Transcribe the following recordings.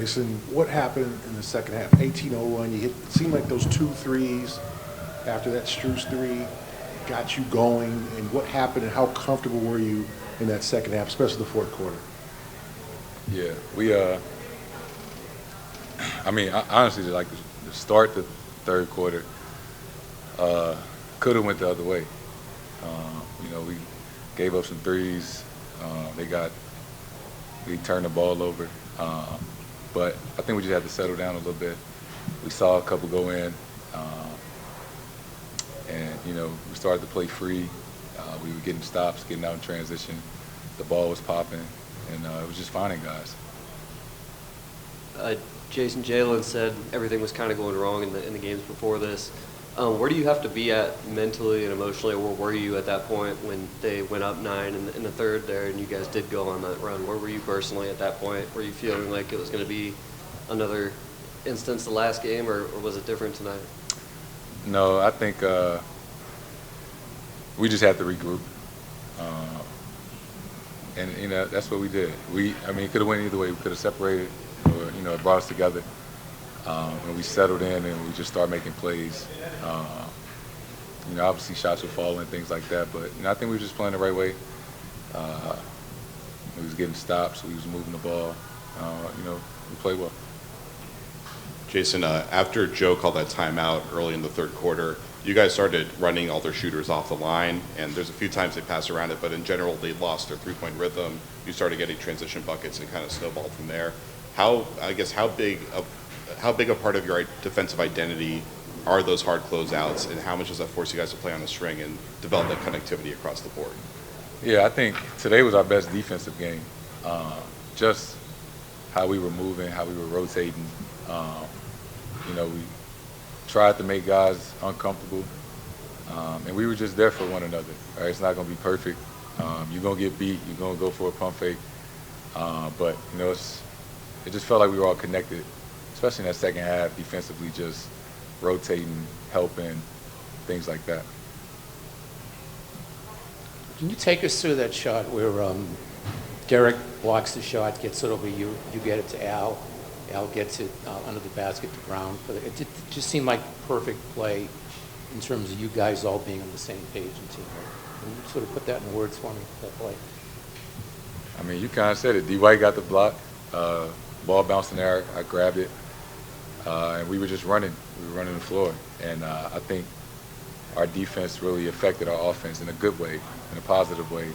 Jayson, what happened in the second half? 18-0 run, you hit, it seemed like those 2 threes after that Strus three got you going, and what happened and how comfortable were you in that second half, especially the fourth quarter? Yeah, I honestly, like the start the third quarter, could have went the other way. We gave up some threes. We turned the ball over. But I think we just had to settle down a little bit. We saw a couple go in, and we started to play free. We were getting stops, getting out in transition. The ball was popping, and it was just finding guys. Jayson, Jalen said everything was kind of going wrong in the games before this. Where do you have to be at mentally and emotionally, or where were you at that point when they went up 9 in the third there and you guys did go on that run? Where were you personally at that point? Were you feeling like it was going to be another instance the last game, or was it different tonight? No, I think we just had to regroup. And that's what we did. It could have went either way. We could have separated, or it brought us together. And we settled in and we just started making plays. Obviously shots were falling and things like that, but I think we were just playing the right way. We was getting stops, we was moving the ball. We played well. Jayson, after Joe called that timeout early in the third quarter, you guys started running all their shooters off the line, and there's a few times they passed around it, but in general they lost their three-point rhythm. You started getting transition buckets and kind of snowballed from there. How big a part of your defensive identity are those hard closeouts, and how much does that force you guys to play on the string and develop that connectivity across the board? Yeah, I think today was our best defensive game. Just how we were moving, how we were rotating. We tried to make guys uncomfortable, and we were just there for one another. Right? It's not going to be perfect. You're going to get beat. You're going to go for a pump fake. But it just felt like we were all connected, especially in that second half, defensively, just rotating, helping, things like that. Can you take us through that shot where Derek blocks the shot, gets it over you, you get it to Al, Al gets it under the basket to Brown. It just seemed like perfect play in terms of you guys all being on the same page and teamwork. Can you sort of put that in words for me, that play? You kind of said it. D. White got the block. Ball bounced in there. I grabbed it. And we were just running. We were running the floor. And I think our defense really affected our offense in a good way, in a positive way.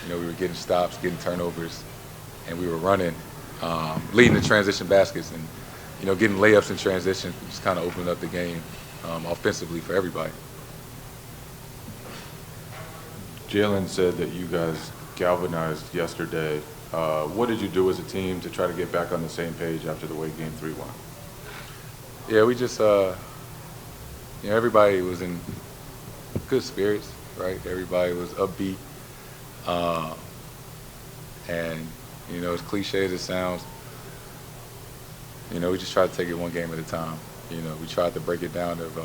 We were getting stops, getting turnovers, and we were running, leading the transition baskets, and getting layups in transition just kind of opened up the game offensively for everybody. Jalen said that you guys galvanized yesterday. What did you do as a team to try to get back on the same page after the way Game 3 went? Yeah, we just, everybody was in good spirits, right? Everybody was upbeat. And, as cliche as it sounds, we just tried to take it one game at a time. We tried to break it down of,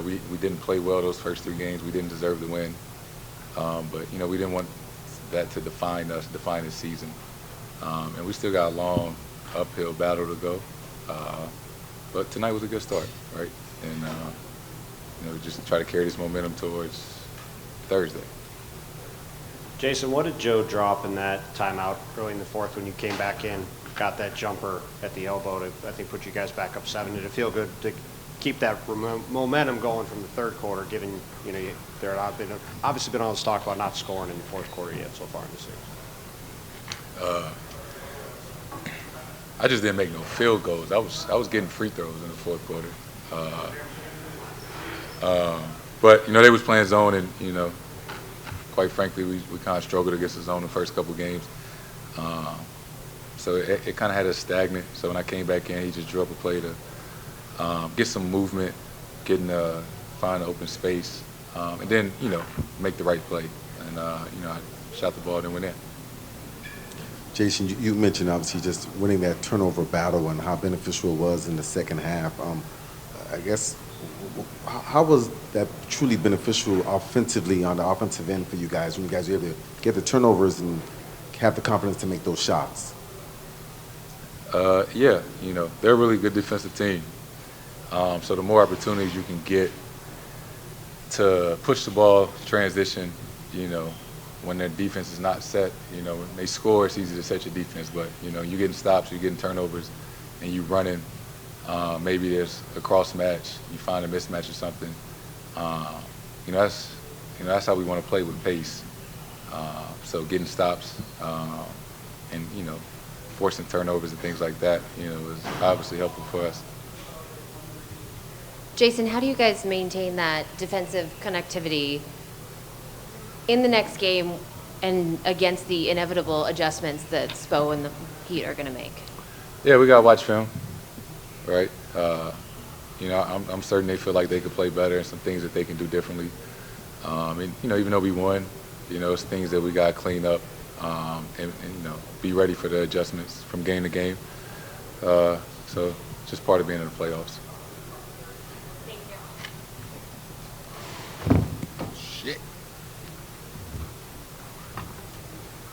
we didn't play well those first 3 games. We didn't deserve the win. But, we didn't want that to define us, define the season. And we still got a long uphill battle to go. But tonight was a good start, right? And, just try to carry this momentum towards Thursday. Jayson, what did Joe drop in that timeout early in the fourth when you came back in, got that jumper at the elbow to, I think, put you guys back up 7? Did it feel good to keep that momentum going from the third quarter, given, they're obviously been on the talk about not scoring in the fourth quarter yet so far in the series? I just didn't make no field goals. I was getting free throws in the fourth quarter. But, they was playing zone, and, quite frankly, we kind of struggled against the zone the first couple games. So it kind of had us stagnant. So when I came back in, he just drew up a play to get some movement, find an open space, and then, make the right play. And, I shot the ball and went in. Jayson, you mentioned obviously just winning that turnover battle and how beneficial it was in the second half. I guess, how was that truly beneficial offensively on the offensive end for you guys when you guys were able to get the turnovers and have the confidence to make those shots? Yeah, you know, they're a really good defensive team. So the more opportunities you can get to push the ball, transition, you know, when their defense is not set, you know, when they score, it's easy to set your defense. But, you know, you're getting stops, you're getting turnovers, and you running. Maybe there's a cross match, you find a mismatch or something. You know, that's how we want to play with pace. So getting stops and, you know, forcing turnovers and things like that, you know, is obviously helpful for us. Jayson, how do you guys maintain that defensive connectivity in the next game and against the inevitable adjustments that Spo and the Heat are going to make? Yeah, we got to watch film, right? You know, I'm certain they feel like they could play better and some things that they can do differently. And, you know, even though we won, you know, it's things that we got to clean up and, you know, be ready for the adjustments from game to game. So just part of being in the playoffs.